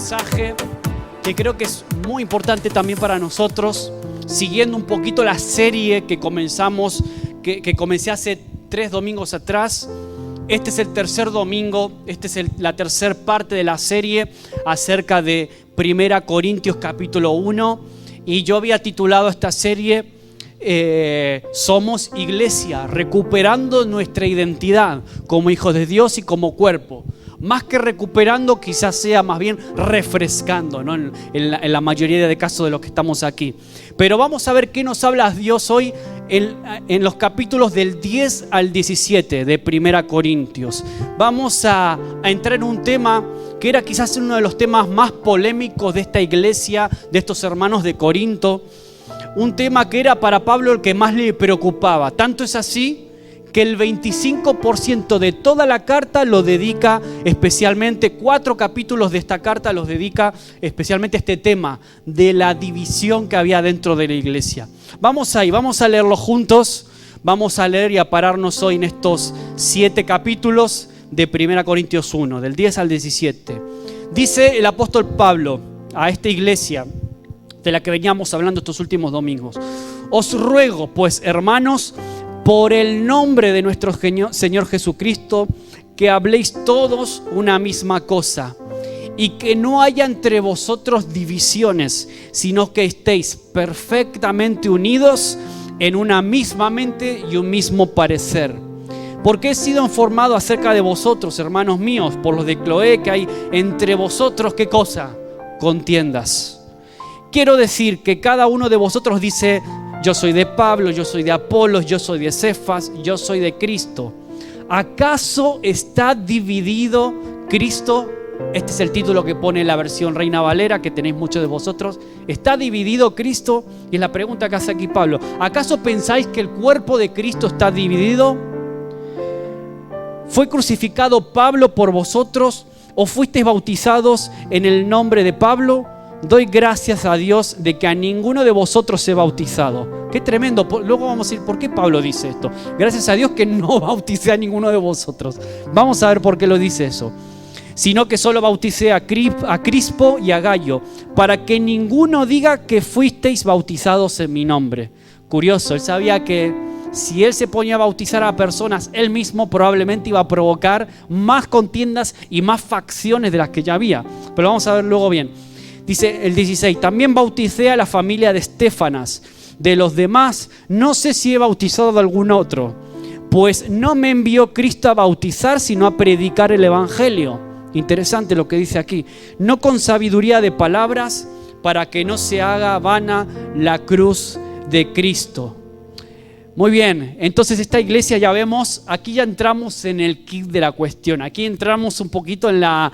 mensaje que creo que es muy importante también para nosotros, siguiendo un poquito la serie que comenzamos, que comencé hace 3 domingos atrás. Este es el tercer domingo, la tercera parte de la serie acerca de 1 Corintios capítulo 1. Y yo había titulado esta serie Somos Iglesia, recuperando nuestra identidad como hijos de Dios y como cuerpo. Más que recuperando, quizás sea más bien refrescando, ¿no? En la mayoría de casos de los que estamos aquí. Pero vamos a ver qué nos habla Dios hoy en los capítulos del 10 al 17 de 1 Corintios. Vamos a entrar en un tema que era quizás uno de los temas más polémicos de esta iglesia, de estos hermanos de Corinto. Un tema que era para Pablo el que más le preocupaba. Tanto es así que el 25% de toda la carta lo dedica especialmente, 4 capítulos de esta carta los dedica especialmente a este tema de la división que había dentro de la iglesia. Vamos a leerlo juntos, vamos a leer y a pararnos hoy en estos 7 capítulos de 1 Corintios 1, del 10 al 17. Dice el apóstol Pablo a esta iglesia de la que veníamos hablando estos últimos domingos: os ruego pues, hermanos, por el nombre de nuestro Señor Jesucristo, que habléis todos una misma cosa, y que no haya entre vosotros divisiones, sino que estéis perfectamente unidos en una misma mente y un mismo parecer. Porque he sido informado acerca de vosotros, hermanos míos, por los de Cloé, que hay entre vosotros, ¿qué cosa? Contiendas. Quiero decir que cada uno de vosotros dice: yo soy de Pablo, yo soy de Apolos, yo soy de Cefas, yo soy de Cristo. ¿Acaso está dividido Cristo? Este es el título que pone la versión Reina Valera, que tenéis muchos de vosotros. ¿Está dividido Cristo? Y es la pregunta que hace aquí Pablo. ¿Acaso pensáis que el cuerpo de Cristo está dividido? ¿Fue crucificado Pablo por vosotros o fuisteis bautizados en el nombre de Pablo? Doy gracias a Dios de que a ninguno de vosotros se ha bautizado. Qué tremendo. Luego vamos a decir, ¿por qué Pablo dice esto? Gracias a Dios que no bauticé a ninguno de vosotros. Vamos a ver por qué lo dice eso. Sino que solo bauticé a Crispo y a Gayo, para que ninguno diga que fuisteis bautizados en mi nombre. Curioso, él sabía que si él se ponía a bautizar a personas, él mismo probablemente iba a provocar más contiendas y más facciones de las que ya había. Pero vamos a ver luego bien. Dice el 16, también bauticé a la familia de Estéfanas. De los demás, no sé si he bautizado a algún otro, pues no me envió Cristo a bautizar, sino a predicar el evangelio. Interesante lo que dice aquí. No con sabiduría de palabras, para que no se haga vana la cruz de Cristo. Muy bien, entonces esta iglesia ya vemos, aquí ya entramos en el kit de la cuestión. Aquí entramos un poquito en la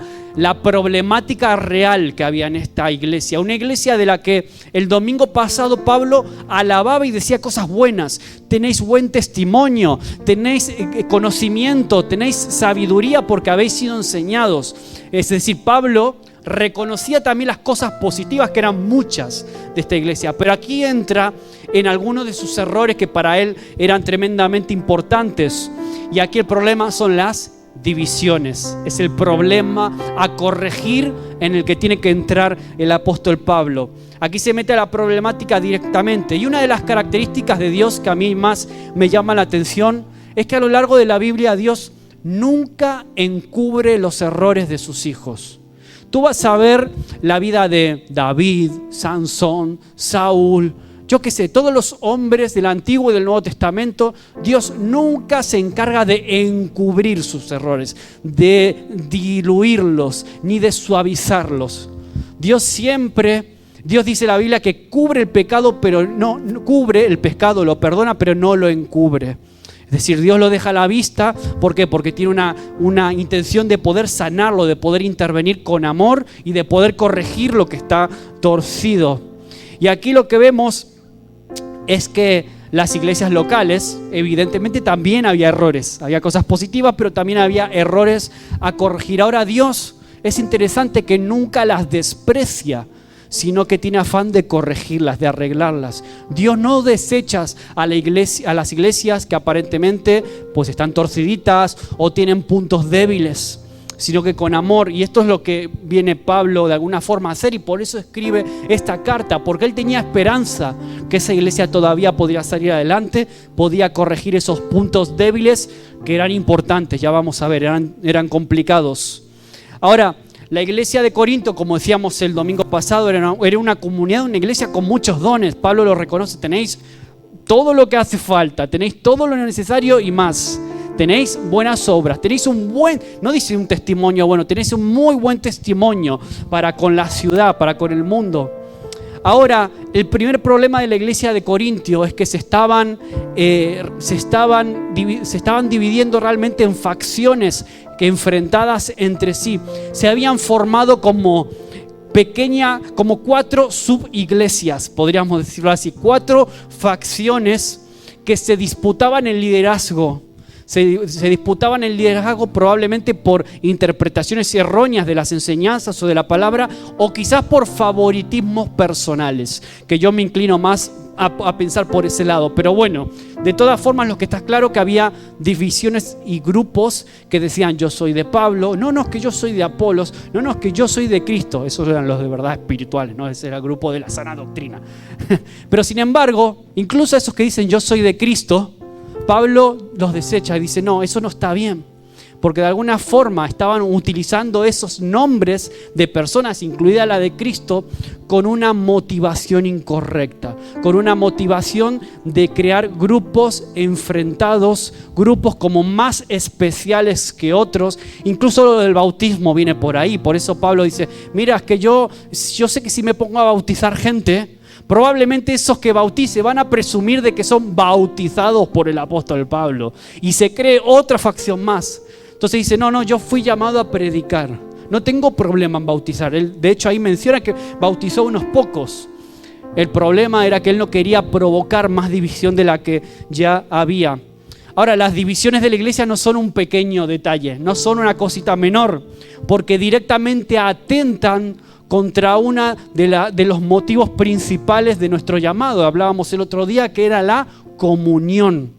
problemática real que había en esta iglesia. Una iglesia de la que el domingo pasado Pablo alababa y decía cosas buenas. Tenéis buen testimonio, tenéis conocimiento, tenéis sabiduría porque habéis sido enseñados. Es decir, Pablo reconocía también las cosas positivas, que eran muchas de esta iglesia, pero aquí entra en algunos de sus errores que para él eran tremendamente importantes. Y aquí el problema son las divisiones. Es el problema a corregir en el que tiene que entrar el apóstol Pablo. Aquí se mete a la problemática directamente. Y una de las características de Dios que a mí más me llama la atención es que a lo largo de la Biblia Dios nunca encubre los errores de sus hijos. Tú vas a ver la vida de David, Sansón, Saúl, yo qué sé, todos los hombres del Antiguo y del Nuevo Testamento. Dios nunca se encarga de encubrir sus errores, de diluirlos, ni de suavizarlos. Dios dice en la Biblia que cubre el pecado, pero no cubre el pecado, lo perdona, pero no lo encubre. Es decir, Dios lo deja a la vista. ¿Por qué? Porque tiene una intención de poder sanarlo, de poder intervenir con amor y de poder corregir lo que está torcido. Y aquí lo que vemos es que las iglesias locales, evidentemente también había errores. Había cosas positivas, pero también había errores a corregir. Ahora Dios, es interesante que nunca las desprecia, sino que tiene afán de corregirlas, de arreglarlas. Dios no desecha a las iglesias que aparentemente pues están torciditas o tienen puntos débiles, sino que con amor. Y esto es lo que viene Pablo de alguna forma a hacer, y por eso escribe esta carta, porque él tenía esperanza que esa iglesia todavía podría salir adelante, podía corregir esos puntos débiles que eran importantes, ya vamos a ver, eran complicados. Ahora, la iglesia de Corinto, como decíamos el domingo pasado, era una comunidad, una iglesia con muchos dones. Pablo lo reconoce: tenéis todo lo que hace falta, tenéis todo lo necesario y más. Tenéis buenas obras, tenéis no dice un testimonio bueno, tenéis un muy buen testimonio para con la ciudad, para con el mundo. Ahora, el primer problema de la iglesia de Corintio es que se estaban dividiendo realmente en facciones enfrentadas entre sí. Se habían formado como 4 subiglesias, podríamos decirlo así, 4 facciones que se disputaban el liderazgo. Se disputaban el liderazgo probablemente por interpretaciones erróneas de las enseñanzas o de la palabra, o quizás por favoritismos personales, que yo me inclino más a pensar por ese lado. Pero bueno, de todas formas, lo que está claro que había divisiones y grupos que decían: yo soy de Pablo, no, es que yo soy de Apolos, no, es que yo soy de Cristo. Esos eran los de verdad espirituales, ¿no? Ese era el grupo de la sana doctrina. Pero sin embargo, incluso esos que dicen yo soy de Cristo, Pablo los desecha y dice: no, eso no está bien, porque de alguna forma estaban utilizando esos nombres de personas, incluida la de Cristo, con una motivación incorrecta, con una motivación de crear grupos enfrentados, grupos como más especiales que otros. Incluso lo del bautismo viene por ahí. Por eso Pablo dice: mira, es que yo sé que si me pongo a bautizar gente, probablemente esos que bautice van a presumir de que son bautizados por el apóstol Pablo, y se cree otra facción más. Entonces dice: no, yo fui llamado a predicar, no tengo problema en bautizar. Él, de hecho, ahí menciona que bautizó unos pocos. El problema era que él no quería provocar más división de la que ya había. Ahora, las divisiones de la iglesia no son un pequeño detalle, no son una cosita menor, porque directamente atentan contra una de los motivos principales de nuestro llamado. Hablábamos el otro día que era la comunión.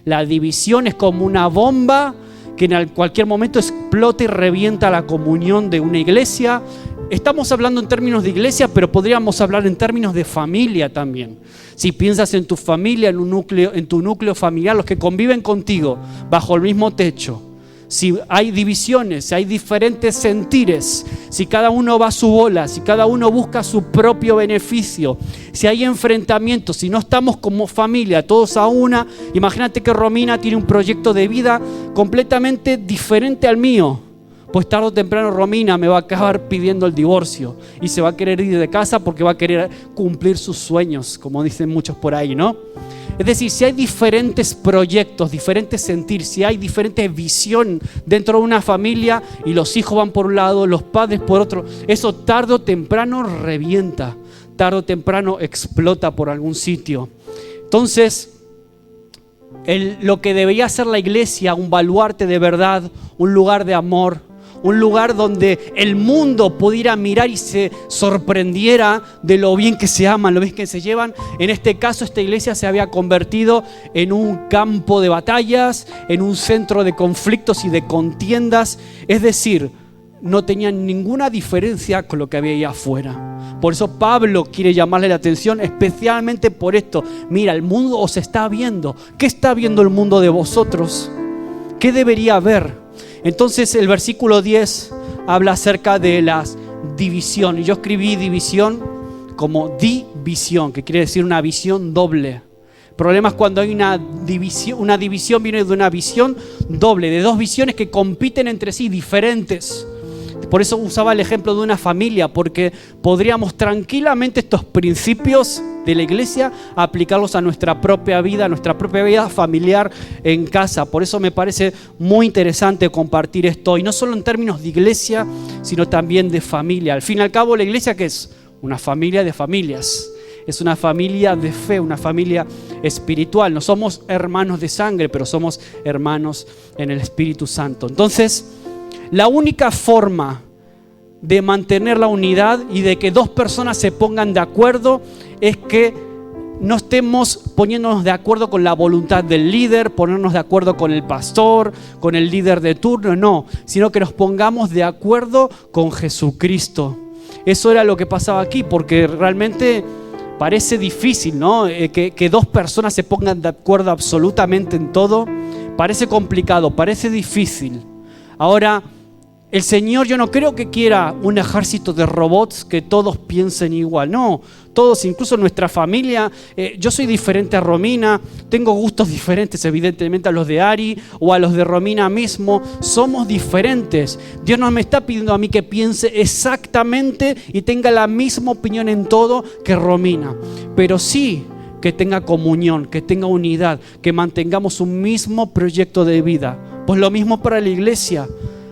La división es como una bomba que en cualquier momento explota y revienta la comunión de una iglesia. Estamos hablando en términos de iglesia, pero podríamos hablar en términos de familia también. Si piensas en tu familia, en tu núcleo familiar, los que conviven contigo bajo el mismo techo, si hay divisiones, si hay diferentes sentires, si cada uno va a su bola, si cada uno busca su propio beneficio, si hay enfrentamientos, si no estamos como familia todos a una. Imagínate que Romina tiene un proyecto de vida completamente diferente al mío. Pues tarde o temprano Romina me va a acabar pidiendo el divorcio y se va a querer ir de casa porque va a querer cumplir sus sueños, como dicen muchos por ahí, ¿no? Es decir, si hay diferentes proyectos, diferentes sentir, si hay diferente visión dentro de una familia y los hijos van por un lado, los padres por otro, eso tarde o temprano revienta, tarde o temprano explota por algún sitio. Entonces, lo que debería ser la iglesia, un baluarte de verdad, un lugar de amor, un lugar donde el mundo pudiera mirar y se sorprendiera de lo bien que se aman, lo bien que se llevan. En este caso, esta iglesia se había convertido en un campo de batallas, en un centro de conflictos y de contiendas. Es decir, no tenían ninguna diferencia con lo que había ahí afuera. Por eso Pablo quiere llamarle la atención especialmente por esto. Mira, el mundo os está viendo. ¿Qué está viendo el mundo de vosotros? ¿Qué debería haber? Entonces el versículo 10 habla acerca de la división. Y yo escribí división como división, que quiere decir una visión doble. El problema es cuando hay una división viene de una visión doble, de dos visiones que compiten entre sí, diferentes. Por eso usaba el ejemplo de una familia, porque podríamos tranquilamente estos principios de la iglesia aplicarlos a nuestra propia vida familiar en casa. Por eso me parece muy interesante compartir esto, y no solo en términos de iglesia, sino también de familia. Al fin y al cabo, la iglesia, ¿qué es? Una familia de familias. Es una familia de fe, una familia espiritual. No somos hermanos de sangre, pero somos hermanos en el Espíritu Santo. Entonces, la única forma de mantener la unidad y de que dos personas se pongan de acuerdo es que no estemos poniéndonos de acuerdo con la voluntad del líder, ponernos de acuerdo con el pastor, con el líder de turno, no, sino que nos pongamos de acuerdo con Jesucristo. Eso era lo que pasaba aquí, porque realmente parece difícil, ¿no? Que dos personas se pongan de acuerdo absolutamente en todo. Parece complicado, parece difícil. Ahora, el Señor, yo no creo que quiera un ejército de robots que todos piensen igual. No, todos, incluso nuestra familia. Yo soy diferente a Romina, tengo gustos diferentes evidentemente a los de Ari o a los de Romina mismo. Somos diferentes. Dios no me está pidiendo a mí que piense exactamente y tenga la misma opinión en todo que Romina. Pero sí que tenga comunión, que tenga unidad, que mantengamos un mismo proyecto de vida. Pues lo mismo para la iglesia.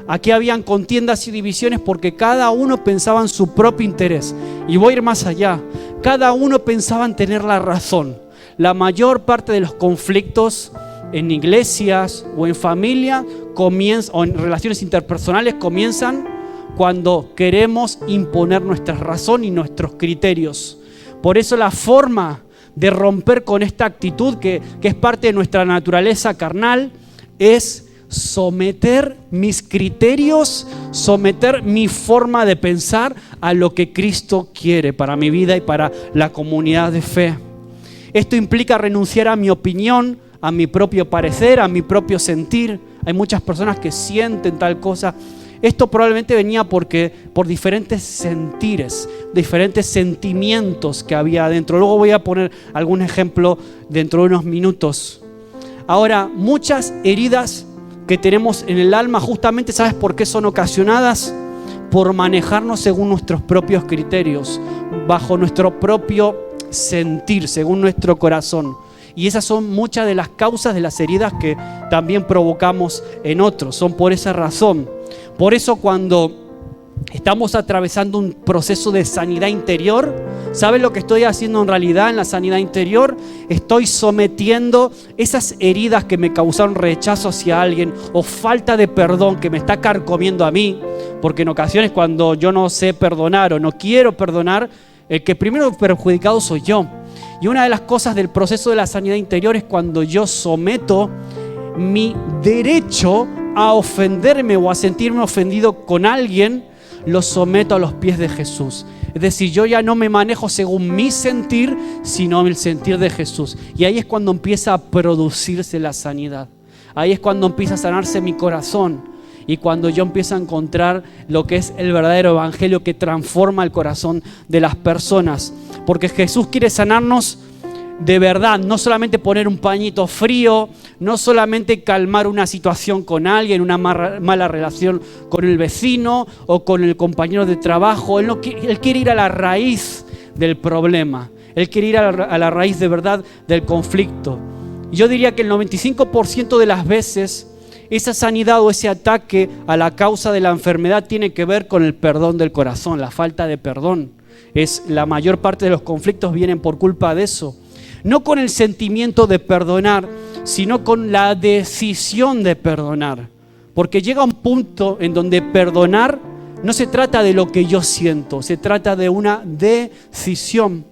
Aquí habían contiendas y divisiones porque cada uno pensaba en su propio interés. Y voy a ir más allá. Cada uno pensaba en tener la razón. La mayor parte de los conflictos en iglesias o en familia o en relaciones interpersonales comienzan cuando queremos imponer nuestra razón y nuestros criterios. Por eso la forma de romper con esta actitud que es parte de nuestra naturaleza carnal es someter mis criterios, someter mi forma de pensar a lo que Cristo quiere para mi vida y para la comunidad de fe. Esto implica renunciar a mi opinión, a mi propio parecer, a mi propio sentir. Hay muchas personas que sienten tal cosa. Esto probablemente venía por diferentes sentires, diferentes sentimientos que había adentro. Luego voy a poner algún ejemplo dentro de unos minutos. Ahora, muchas heridas que tenemos en el alma, justamente, ¿sabes por qué son ocasionadas? Por manejarnos según nuestros propios criterios, bajo nuestro propio sentir, según nuestro corazón. Y esas son muchas de las causas de las heridas que también provocamos en otros. Son por esa razón. Por eso cuando estamos atravesando un proceso de sanidad interior, ¿sabes lo que estoy haciendo en realidad en la sanidad interior? Estoy sometiendo esas heridas que me causaron rechazo hacia alguien o falta de perdón que me está carcomiendo a mí, porque en ocasiones cuando yo no sé perdonar o no quiero perdonar, el que primero perjudicado soy yo. Y una de las cosas del proceso de la sanidad interior es cuando yo someto mi derecho a ofenderme o a sentirme ofendido con alguien, lo someto a los pies de Jesús. Es decir, yo ya no me manejo según mi sentir, sino el sentir de Jesús. Y ahí es cuando empieza a producirse la sanidad. Ahí es cuando empieza a sanarse mi corazón. Y cuando yo empiezo a encontrar lo que es el verdadero evangelio que transforma el corazón de las personas. Porque Jesús quiere sanarnos de verdad, no solamente poner un pañito frío, no solamente calmar una situación con alguien, una mala relación con el vecino o con el compañero de trabajo. Él quiere ir a la raíz del problema. Él quiere ir a la raíz de verdad del conflicto. Y yo diría que el 95% de las veces esa sanidad o ese ataque a la causa de la enfermedad tiene que ver con el perdón del corazón, la falta de perdón. La mayor parte de los conflictos vienen por culpa de eso. No con el sentimiento de perdonar, sino con la decisión de perdonar. Porque llega un punto en donde perdonar no se trata de lo que yo siento, se trata de una decisión.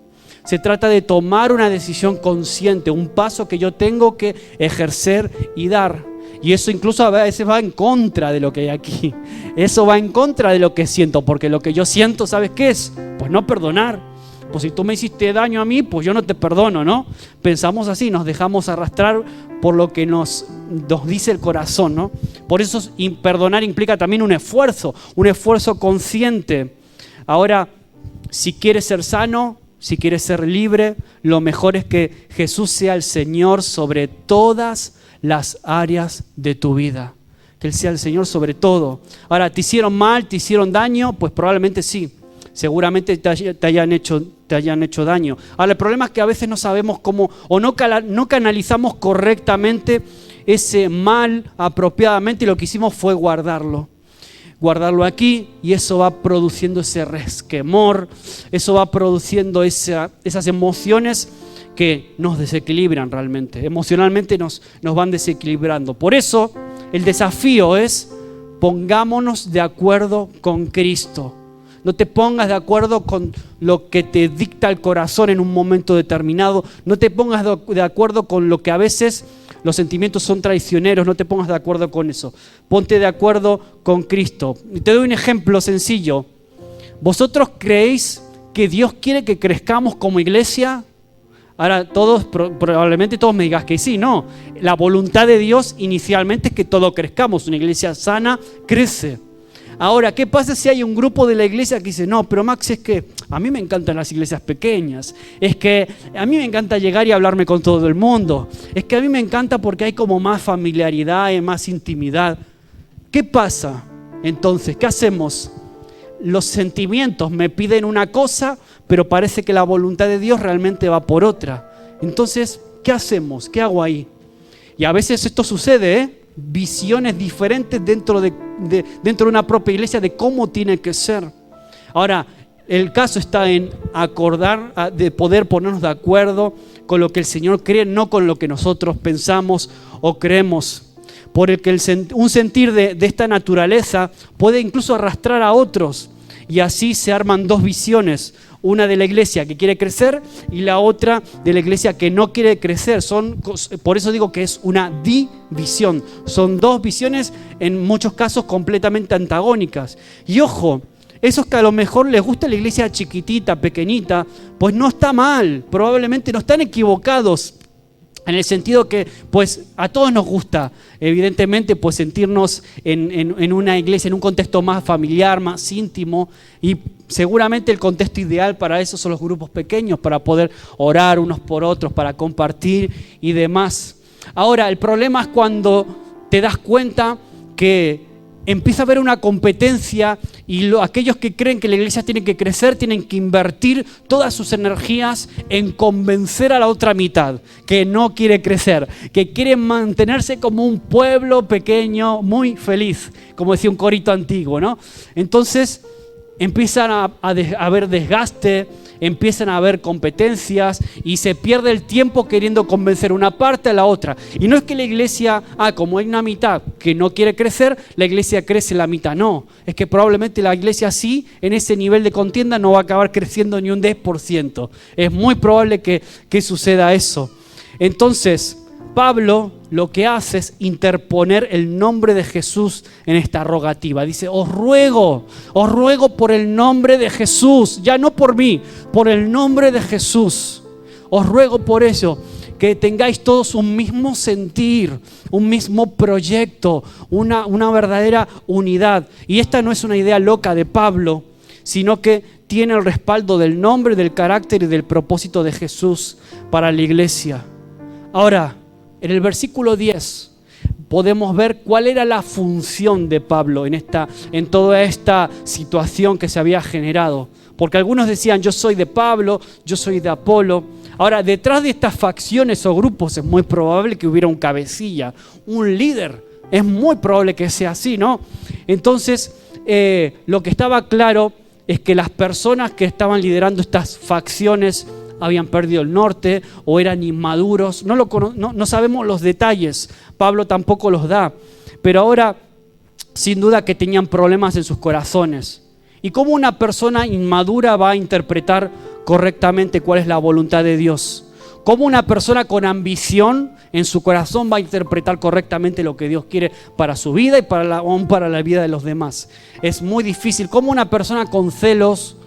Se trata de tomar una decisión consciente, un paso que yo tengo que ejercer y dar. Y eso incluso a veces va en contra de lo que hay aquí. Eso va en contra de lo que siento, porque lo que yo siento, ¿sabes qué es? Pues no perdonar. Pues si tú me hiciste daño a mí, pues yo no te perdono, ¿no? Pensamos así, nos dejamos arrastrar por lo que nos dice el corazón, ¿no? Por eso perdonar implica también un esfuerzo consciente. Ahora, si quieres ser sano, si quieres ser libre, lo mejor es que Jesús sea el Señor sobre todas las áreas de tu vida. Que Él sea el Señor sobre todo. Ahora, ¿te hicieron mal? ¿Te hicieron daño? Pues probablemente sí. Seguramente te hayan hecho daño. Ahora, el problema es que a veces no sabemos cómo, o no canalizamos correctamente ese mal apropiadamente, y lo que hicimos fue guardarlo aquí, y eso va produciendo ese resquemor, eso va produciendo esas emociones que nos desequilibran realmente, emocionalmente nos van desequilibrando. Por eso el desafío es: pongámonos de acuerdo con Cristo. No te pongas de acuerdo con lo que te dicta el corazón en un momento determinado. No te pongas de acuerdo con lo que a veces los sentimientos son traicioneros. No te pongas de acuerdo con eso. Ponte de acuerdo con Cristo. Y te doy un ejemplo sencillo. ¿Vosotros creéis que Dios quiere que crezcamos como iglesia? Ahora probablemente todos me digas que sí. No, la voluntad de Dios inicialmente es que todos crezcamos. Una iglesia sana crece. Ahora, ¿qué pasa si hay un grupo de la iglesia que dice, no, pero Max, es que a mí me encantan las iglesias pequeñas, es que a mí me encanta llegar y hablarme con todo el mundo, es que a mí me encanta porque hay como más familiaridad y más intimidad? ¿Qué pasa entonces? ¿Qué hacemos? Los sentimientos me piden una cosa, pero parece que la voluntad de Dios realmente va por otra. Entonces, ¿qué hacemos? ¿Qué hago ahí? Y a veces esto sucede, visiones diferentes dentro de una propia iglesia de cómo tiene que ser. Ahora, el caso está en acordar, de poder ponernos de acuerdo con lo que el Señor cree, no con lo que nosotros pensamos o creemos. Porque un sentir de esta naturaleza puede incluso arrastrar a otros, y así se arman dos visiones, una de la iglesia que quiere crecer y la otra de la iglesia que no quiere crecer. Por eso digo que es una división, son dos visiones en muchos casos completamente antagónicas. Y ojo, esos que a lo mejor les gusta la iglesia chiquitita, pequeñita, pues no está mal, probablemente no están equivocados. En el sentido que, pues, a todos nos gusta, evidentemente, pues sentirnos en una iglesia, en un contexto más familiar, más íntimo, y seguramente el contexto ideal para eso son los grupos pequeños, para poder orar unos por otros, para compartir y demás. Ahora, el problema es cuando te das cuenta que empieza a haber una competencia y aquellos que creen que la iglesia tiene que crecer tienen que invertir todas sus energías en convencer a la otra mitad que no quiere crecer, que quiere mantenerse como un pueblo pequeño muy feliz, como decía un corito antiguo, ¿no? Entonces empiezan a haber desgaste, empiezan a haber competencias y se pierde el tiempo queriendo convencer una parte a la otra. Y no es que la iglesia, como hay una mitad que no quiere crecer, la iglesia crece la mitad. No, es que probablemente la iglesia sí, en ese nivel de contienda no va a acabar creciendo ni un 10%. Es muy probable que suceda eso. Entonces, Pablo lo que hace es interponer el nombre de Jesús en esta rogativa. Dice, os ruego por el nombre de Jesús, ya no por mí, por el nombre de Jesús. Os ruego por eso, que tengáis todos un mismo sentir, un mismo proyecto, una verdadera unidad. Y esta no es una idea loca de Pablo, sino que tiene el respaldo del nombre, del carácter y del propósito de Jesús para la iglesia. Ahora, en el versículo 10 podemos ver cuál era la función de Pablo en toda esta situación que se había generado. Porque algunos decían, yo soy de Pablo, yo soy de Apolo. Ahora, detrás de estas facciones o grupos es muy probable que hubiera un cabecilla, un líder. Es muy probable que sea así, ¿no? Entonces, lo que estaba claro es que las personas que estaban liderando estas facciones habían perdido el norte o eran inmaduros. No sabemos los detalles, Pablo tampoco los da, pero ahora sin duda que tenían problemas en sus corazones. ¿Y cómo una persona inmadura va a interpretar correctamente cuál es la voluntad de Dios? ¿Cómo una persona con ambición en su corazón va a interpretar correctamente lo que Dios quiere para su vida y aún para la vida de los demás? Es muy difícil. ¿Cómo una persona con celos,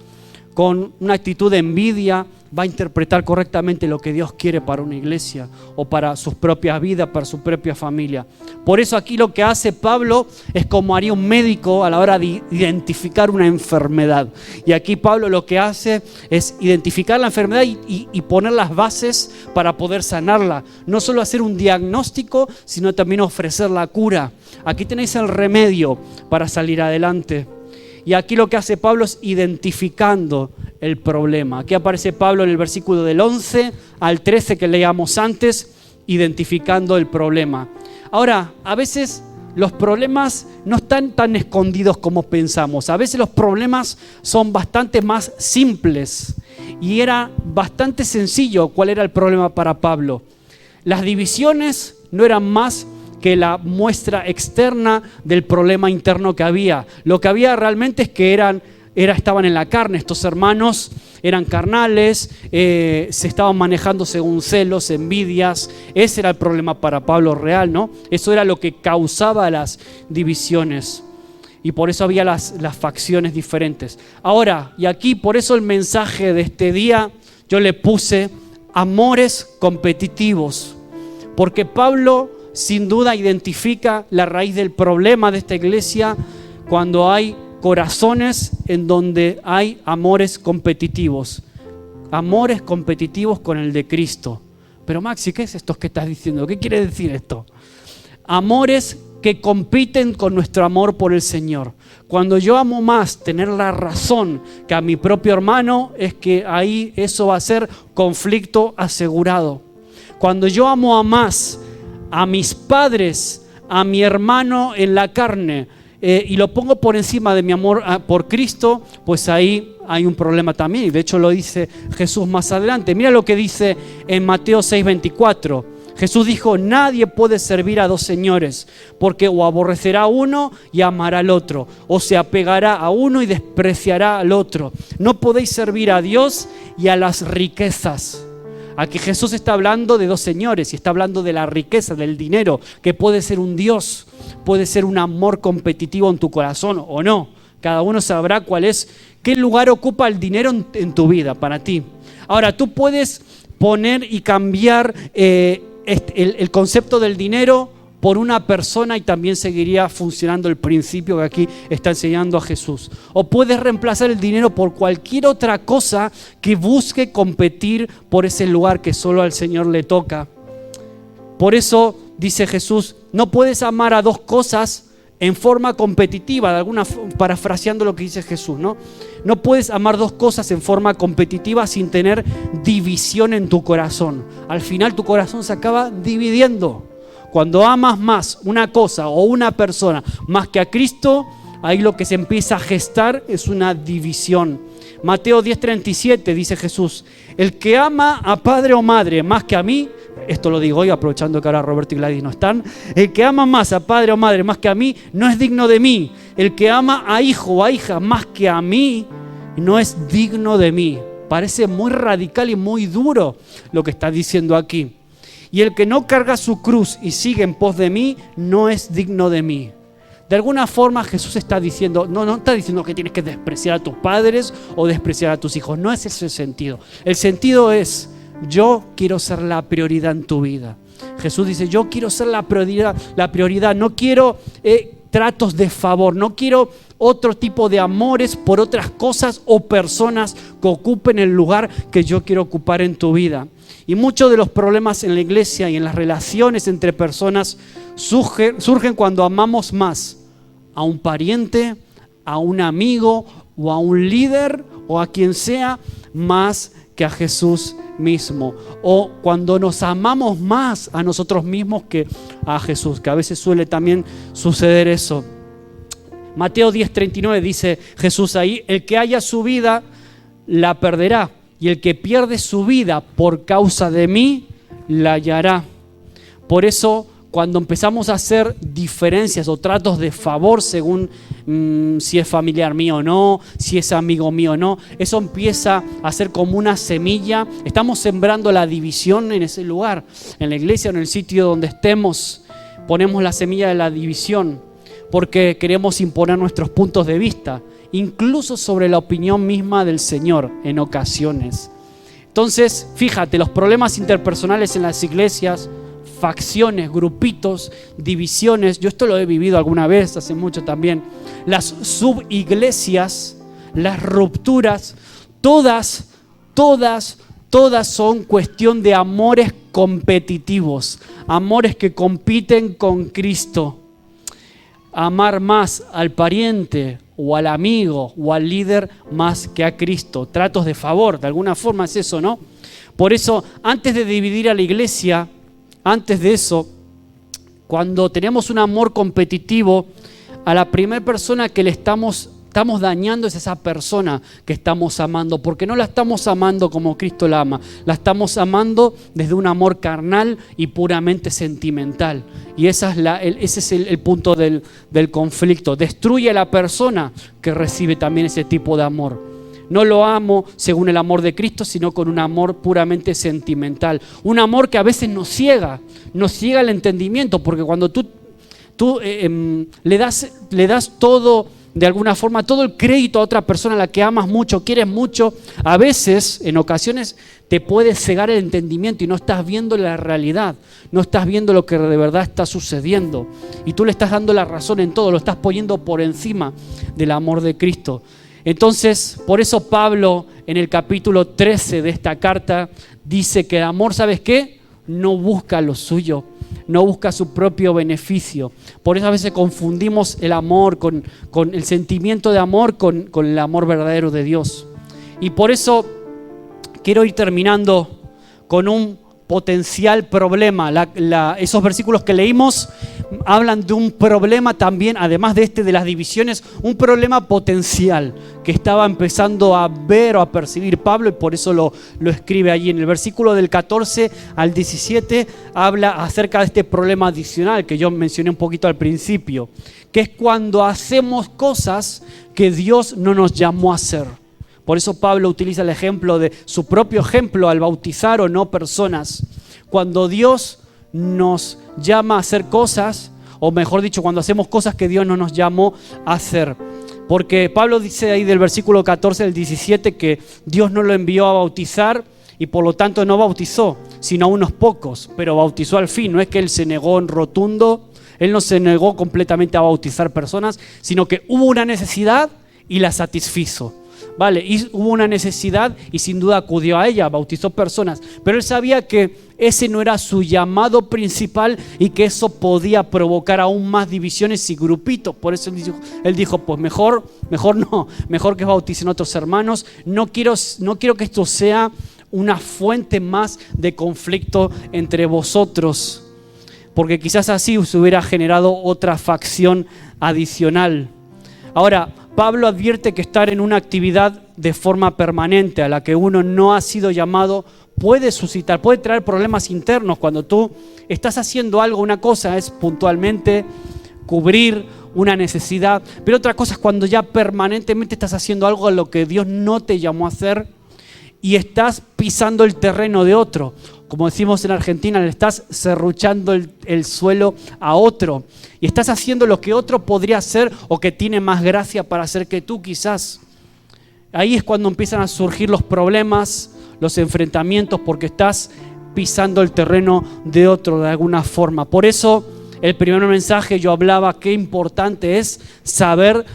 con una actitud de envidia, va a interpretar correctamente lo que Dios quiere para una iglesia o para sus propias vidas, para su propia familia? Por eso aquí lo que hace Pablo es como haría un médico a la hora de identificar una enfermedad. Y aquí Pablo lo que hace es identificar la enfermedad y poner las bases para poder sanarla. No solo hacer un diagnóstico, sino también ofrecer la cura. Aquí tenéis el remedio para salir adelante. Y aquí lo que hace Pablo es identificando el problema. Aquí aparece Pablo en el versículo del 11 al 13 que leíamos antes, identificando el problema. Ahora, a veces los problemas no están tan escondidos como pensamos. A veces los problemas son bastante más simples. Y era bastante sencillo cuál era el problema para Pablo. Las divisiones no eran más que la muestra externa del problema interno que había. Lo que había realmente es que eran estaban en la carne. Estos hermanos eran carnales, se estaban manejando según celos, envidias. Ese era el problema para Pablo real, ¿no? Eso era lo que causaba las divisiones. Y por eso había las facciones diferentes. Ahora, y aquí por eso el mensaje de este día, yo le puse amores competitivos. Porque Pablo sin duda identifica la raíz del problema de esta iglesia cuando hay corazones en donde hay amores competitivos. Amores competitivos con el de Cristo. Pero Maxi, ¿qué es esto que estás diciendo? ¿Qué quiere decir esto? Amores que compiten con nuestro amor por el Señor. Cuando yo amo más tener la razón que a mi propio hermano, es que ahí eso va a ser conflicto asegurado. Cuando yo amo a más a mis padres, a mi hermano en la carne, y lo pongo por encima de mi amor por Cristo, pues ahí hay un problema también. Y de hecho lo dice Jesús más adelante. Mira lo que dice en Mateo 6:24. Jesús dijo: nadie puede servir a dos señores, porque o aborrecerá a uno y amará al otro, o se apegará a uno y despreciará al otro. No podéis servir a Dios y a las riquezas. Aquí Jesús está hablando de dos señores y está hablando de la riqueza, del dinero, que puede ser un Dios, puede ser un amor competitivo en tu corazón o no. Cada uno sabrá qué lugar ocupa el dinero en tu vida para ti. Ahora, tú puedes poner y cambiar el concepto del dinero por una persona y también seguiría funcionando el principio que aquí está enseñando a Jesús. O puedes reemplazar el dinero por cualquier otra cosa que busque competir por ese lugar que solo al Señor le toca. Por eso dice Jesús, no puedes amar a dos cosas en forma competitiva, parafraseando lo que dice Jesús, ¿no? No puedes amar dos cosas en forma competitiva sin tener división en tu corazón. Al final tu corazón se acaba dividiendo. Cuando amas más una cosa o una persona más que a Cristo, ahí lo que se empieza a gestar es una división. Mateo 10:37 dice Jesús: el que ama a padre o madre más que a mí, esto lo digo hoy aprovechando que ahora Roberto y Gladys no están, el que ama más a padre o madre más que a mí no es digno de mí. El que ama a hijo o a hija más que a mí no es digno de mí. Parece muy radical y muy duro lo que está diciendo aquí. Y el que no carga su cruz y sigue en pos de mí no es digno de mí. De alguna forma Jesús está diciendo, no está diciendo que tienes que despreciar a tus padres o despreciar a tus hijos. No es ese el sentido. El sentido es, yo quiero ser la prioridad en tu vida. Jesús dice, yo quiero ser la prioridad. No quiero tratos de favor. No quiero otro tipo de amores por otras cosas o personas que ocupen el lugar que yo quiero ocupar en tu vida. Y muchos de los problemas en la iglesia y en las relaciones entre personas surgen cuando amamos más a un pariente, a un amigo o a un líder o a quien sea más que a Jesús mismo. O cuando nos amamos más a nosotros mismos que a Jesús, que a veces suele también suceder eso. Mateo 10:39 dice Jesús ahí, el que haya su vida la perderá. Y el que pierde su vida por causa de mí, la hallará. Por eso, cuando empezamos a hacer diferencias o tratos de favor según si es familiar mío o no, si es amigo mío o no, eso empieza a ser como una semilla. Estamos sembrando la división en ese lugar, en la iglesia o en el sitio donde estemos. Ponemos la semilla de la división porque queremos imponer nuestros puntos de vista, incluso sobre la opinión misma del Señor en ocasiones. Entonces, fíjate, los problemas interpersonales en las iglesias, facciones, grupitos, divisiones, yo esto lo he vivido alguna vez, hace mucho también, las subiglesias, las rupturas, todas son cuestión de amores competitivos, amores que compiten con Cristo. Amar más al pariente o al amigo o al líder más que a Cristo. Tratos de favor, de alguna forma es eso, ¿no? Por eso, antes de dividir a la iglesia, antes de eso, cuando tenemos un amor competitivo, a la primera persona que le estamos estamos dañando es esa persona que estamos amando, porque no la estamos amando como Cristo la ama, la estamos amando desde un amor carnal y puramente sentimental. Y ese es el punto del conflicto. Destruye a la persona que recibe también ese tipo de amor. No lo amo según el amor de Cristo, sino con un amor puramente sentimental. Un amor que a veces nos ciega el entendimiento, porque cuando tú le das todo, de alguna forma, todo el crédito a otra persona a la que amas mucho, quieres mucho, a veces, en ocasiones, te puede cegar el entendimiento y no estás viendo la realidad, no estás viendo lo que de verdad está sucediendo. Y tú le estás dando la razón en todo, lo estás poniendo por encima del amor de Cristo. Entonces, por eso Pablo, en el capítulo 13 de esta carta, dice que el amor, ¿sabes qué? No busca lo suyo, no busca su propio beneficio. Por eso a veces confundimos el amor con el sentimiento de amor con el amor verdadero de Dios. Y por eso quiero ir terminando con un potencial problema. Esos versículos que leímos hablan de un problema también, además de las divisiones, un problema potencial que estaba empezando a ver o a percibir Pablo, y por eso lo escribe allí. En el versículo del 14 al 17 habla acerca de este problema adicional que yo mencioné un poquito al principio, que es cuando hacemos cosas que Dios no nos llamó a hacer. Por eso Pablo utiliza el ejemplo de su propio ejemplo al bautizar o no personas. Cuando Dios nos llama a hacer cosas, o mejor dicho, cuando hacemos cosas que Dios no nos llamó a hacer. Porque Pablo dice ahí del versículo 14 al 17 que Dios no lo envió a bautizar y por lo tanto no bautizó, sino a unos pocos, pero bautizó al fin. No es que Él se negó en rotundo, Él no se negó completamente a bautizar personas, sino que hubo una necesidad y la satisfizo. Vale, y hubo una necesidad y sin duda acudió a ella, bautizó personas, pero él sabía que ese no era su llamado principal y que eso podía provocar aún más divisiones y grupitos. Por eso él dijo, pues mejor que bauticen otros hermanos. No quiero que esto sea una fuente más de conflicto entre vosotros, porque quizás así se hubiera generado otra facción adicional. Ahora, Pablo advierte que estar en una actividad de forma permanente a la que uno no ha sido llamado puede suscitar, puede traer problemas internos. Cuando tú estás haciendo algo, una cosa es puntualmente cubrir una necesidad, pero otra cosa es cuando ya permanentemente estás haciendo algo a lo que Dios no te llamó a hacer y estás pisando el terreno de otro. Como decimos en Argentina, le estás serruchando el suelo a otro y estás haciendo lo que otro podría hacer o que tiene más gracia para hacer que tú quizás. Ahí es cuando empiezan a surgir los problemas, los enfrentamientos, porque estás pisando el terreno de otro de alguna forma. Por eso el primer mensaje yo hablaba qué importante es saber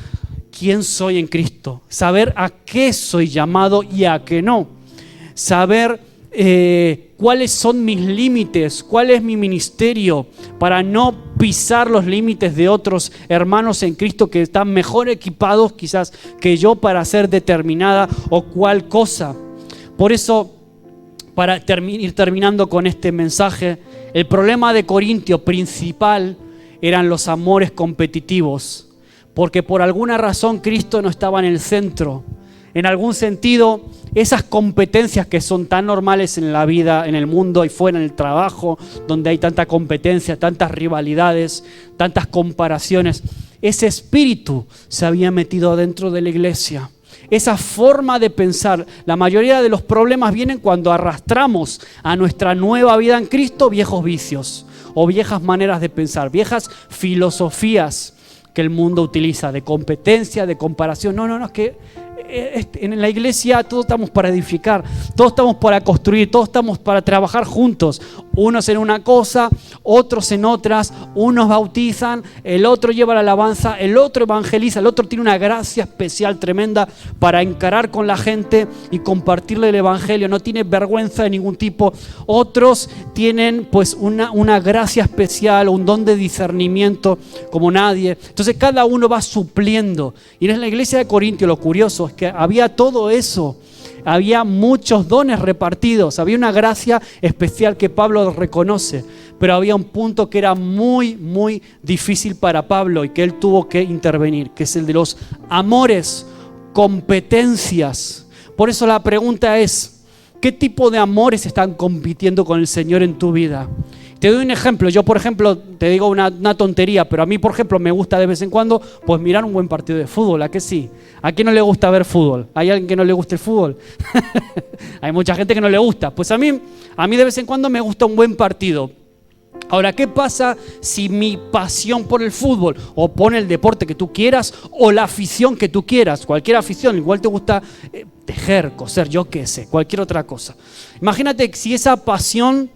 quién soy en Cristo, saber a qué soy llamado y a qué no, saber cuáles son mis límites, cuál es mi ministerio, para no pisar los límites de otros hermanos en Cristo que están mejor equipados quizás que yo para hacer determinada o cual cosa. Por eso, para ir terminando con este mensaje, el problema de Corintio principal eran los amores competitivos, porque por alguna razón Cristo no estaba en el centro. En algún sentido, esas competencias que son tan normales en la vida, en el mundo y fuera, en el trabajo, donde hay tanta competencia, tantas rivalidades, tantas comparaciones, ese espíritu se había metido dentro de la iglesia. Esa forma de pensar, la mayoría de los problemas vienen cuando arrastramos a nuestra nueva vida en Cristo viejos vicios o viejas maneras de pensar, viejas filosofías que el mundo utiliza de competencia, de comparación. No, es que en la iglesia todos estamos para edificar, todos estamos para construir, todos estamos para trabajar juntos, unos en una cosa, otros en otras, unos bautizan, el otro lleva la alabanza, el otro evangeliza, el otro tiene una gracia especial tremenda para encarar con la gente y compartirle el evangelio, no tiene vergüenza de ningún tipo. Otros tienen pues una gracia especial, un don de discernimiento como nadie. Entonces cada uno va supliendo. Y en la iglesia de Corintio lo curioso es que había todo eso había muchos dones repartidos, había una gracia especial que Pablo reconoce, pero había un punto que era muy, muy difícil para Pablo y que él tuvo que intervenir, que es el de los amores, competencias. Por eso la pregunta es, ¿qué tipo de amores están compitiendo con el Señor en tu vida? Te doy un ejemplo. Yo, por ejemplo, te digo una tontería, pero a mí, por ejemplo, me gusta de vez en cuando pues mirar un buen partido de fútbol. ¿A qué sí? ¿A quién no le gusta ver fútbol? ¿Hay alguien que no le guste el fútbol? Hay mucha gente que no le gusta. Pues a mí de vez en cuando me gusta un buen partido. Ahora, ¿qué pasa si mi pasión por el fútbol o por el deporte que tú quieras o la afición que tú quieras, cualquier afición, igual te gusta tejer, coser, yo qué sé, cualquier otra cosa? Imagínate si esa pasión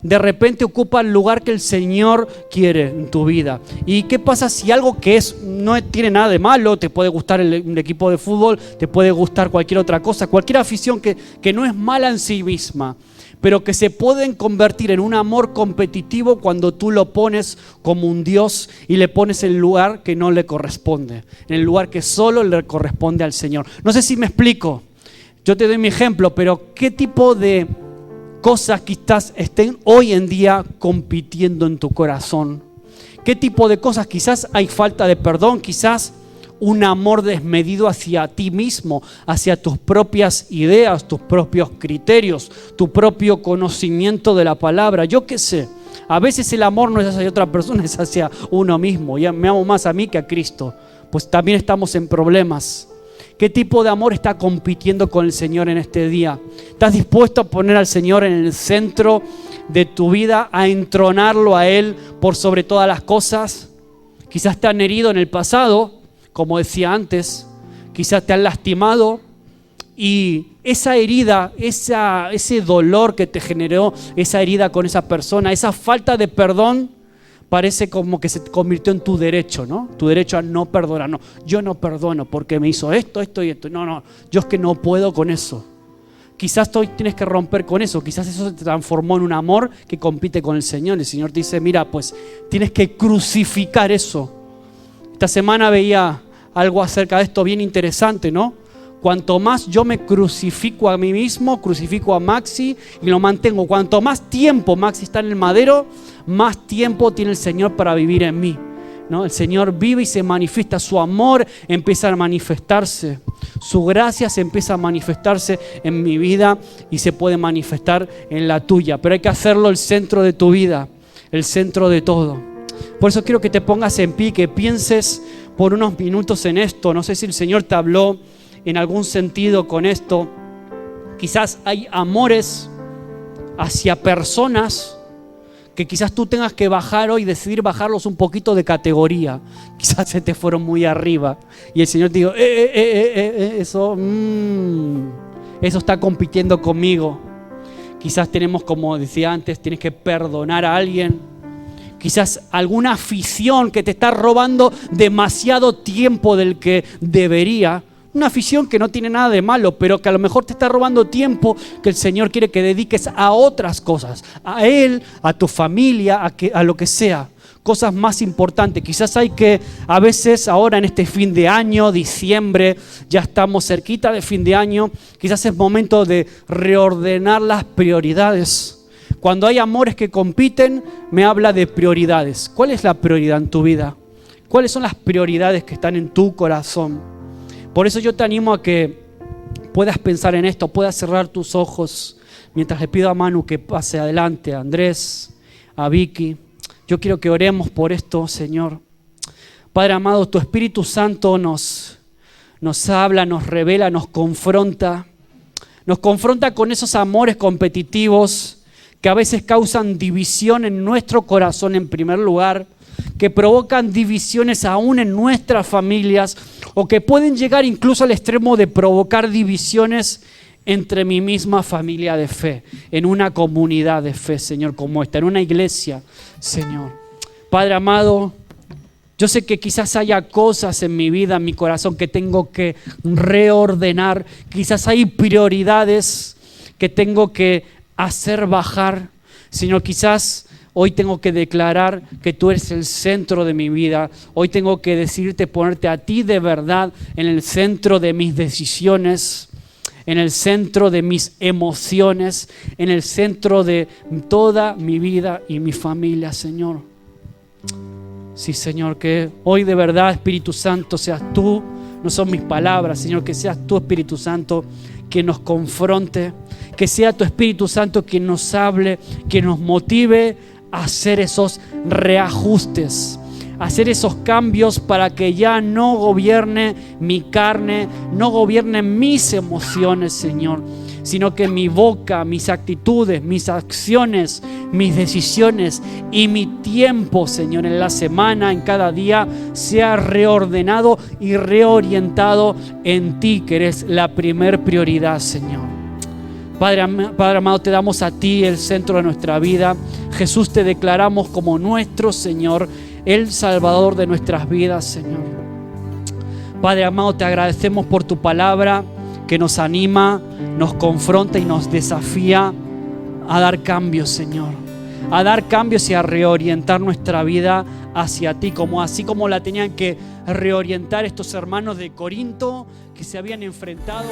de repente ocupa el lugar que el Señor quiere en tu vida. ¿Y qué pasa si algo que no tiene nada de malo, te puede gustar un equipo de fútbol, te puede gustar cualquier otra cosa, cualquier afición que no es mala en sí misma, pero que se pueden convertir en un amor competitivo cuando tú lo pones como un Dios y le pones en el lugar que no le corresponde, en el lugar que solo le corresponde al Señor? No sé si me explico. Yo te doy mi ejemplo, pero ¿qué tipo de cosas quizás estén hoy en día compitiendo en tu corazón? ¿Qué tipo de cosas? Quizás hay falta de perdón, quizás un amor desmedido hacia ti mismo, hacia tus propias ideas, tus propios criterios, tu propio conocimiento de la palabra. Yo qué sé, a veces el amor no es hacia otra persona, es hacia uno mismo. Ya me amo más a mí que a Cristo. Pues también estamos en problemas. ¿Qué tipo de amor está compitiendo con el Señor en este día? ¿Estás dispuesto a poner al Señor en el centro de tu vida, a entronarlo a Él por sobre todas las cosas? Quizás te han herido en el pasado, como decía antes, quizás te han lastimado y esa herida, ese dolor que te generó esa herida con esa persona, esa falta de perdón, parece como que se convirtió en tu derecho, ¿no? Tu derecho a no perdonar. No, yo no perdono porque me hizo esto y esto. No, yo es que no puedo con eso. Quizás hoy tienes que romper con eso. Quizás eso se transformó en un amor que compite con el Señor. El Señor te dice, mira, pues tienes que crucificar eso. Esta semana veía algo acerca de esto bien interesante, ¿no? Cuanto más yo me crucifico a mí mismo, crucifico a Maxi y lo mantengo. Cuanto más tiempo Maxi está en el madero, más tiempo tiene el Señor para vivir en mí, ¿no? El Señor vive y se manifiesta. Su amor empieza a manifestarse. Su gracia se empieza a manifestarse en mi vida y se puede manifestar en la tuya. Pero hay que hacerlo el centro de tu vida, el centro de todo. Por eso quiero que te pongas en pie, que pienses por unos minutos en esto. No sé si el Señor te habló en algún sentido con esto. Quizás hay amores hacia personas que quizás tú tengas que bajar hoy, decidir bajarlos un poquito de categoría. Quizás se te fueron muy arriba y el Señor te dijo, eso está compitiendo conmigo. Quizás tenemos, como decía antes, tienes que perdonar a alguien. Quizás alguna afición que te está robando demasiado tiempo del que debería. Una afición que no tiene nada de malo, pero que a lo mejor te está robando tiempo que el Señor quiere que dediques a otras cosas, a Él, a tu familia, a lo que sea, cosas más importantes. Quizás hay que, a veces ahora en este fin de año, diciembre, ya estamos cerquita de fin de año, quizás es momento de reordenar las prioridades. Cuando hay amores que compiten, me habla de prioridades. ¿Cuál es la prioridad en tu vida? ¿Cuáles son las prioridades que están en tu corazón? Por eso yo te animo a que puedas pensar en esto, puedas cerrar tus ojos mientras le pido a Manu que pase adelante, a Andrés, a Vicky. Yo quiero que oremos por esto, Señor. Padre amado, tu Espíritu Santo nos habla, nos revela, nos confronta con esos amores competitivos que a veces causan división en nuestro corazón en primer lugar, que provocan divisiones aún en nuestras familias o que pueden llegar incluso al extremo de provocar divisiones entre mi misma familia de fe, en una comunidad de fe, Señor, como esta, en una iglesia, Señor. Padre amado, yo sé que quizás haya cosas en mi vida, en mi corazón, que tengo que reordenar. Quizás hay prioridades que tengo que hacer bajar. Señor, quizás hoy tengo que declarar que tú eres el centro de mi vida. Hoy tengo que decirte, ponerte a ti de verdad en el centro de mis decisiones, en el centro de mis emociones, en el centro de toda mi vida y mi familia, Señor. Sí, Señor, que hoy de verdad, Espíritu Santo, seas tú, no son mis palabras, Señor, que seas tú, Espíritu Santo, que nos confronte, que sea tu Espíritu Santo quien nos hable, que nos motive a hacer esos reajustes, a hacer esos cambios para que ya no gobierne mi carne, no gobiernen mis emociones, Señor, sino que mi boca, mis actitudes, mis acciones, mis decisiones y mi tiempo, Señor, en la semana, en cada día, sea reordenado y reorientado en ti, que eres la primer prioridad, Señor. Padre amado, te damos a ti el centro de nuestra vida. Jesús, te declaramos como nuestro Señor, el Salvador de nuestras vidas, Señor. Padre amado, te agradecemos por tu palabra que nos anima, nos confronta y nos desafía a dar cambios, Señor. A dar cambios y a reorientar nuestra vida hacia ti, así como la tenían que reorientar estos hermanos de Corinto que se habían enfrentado.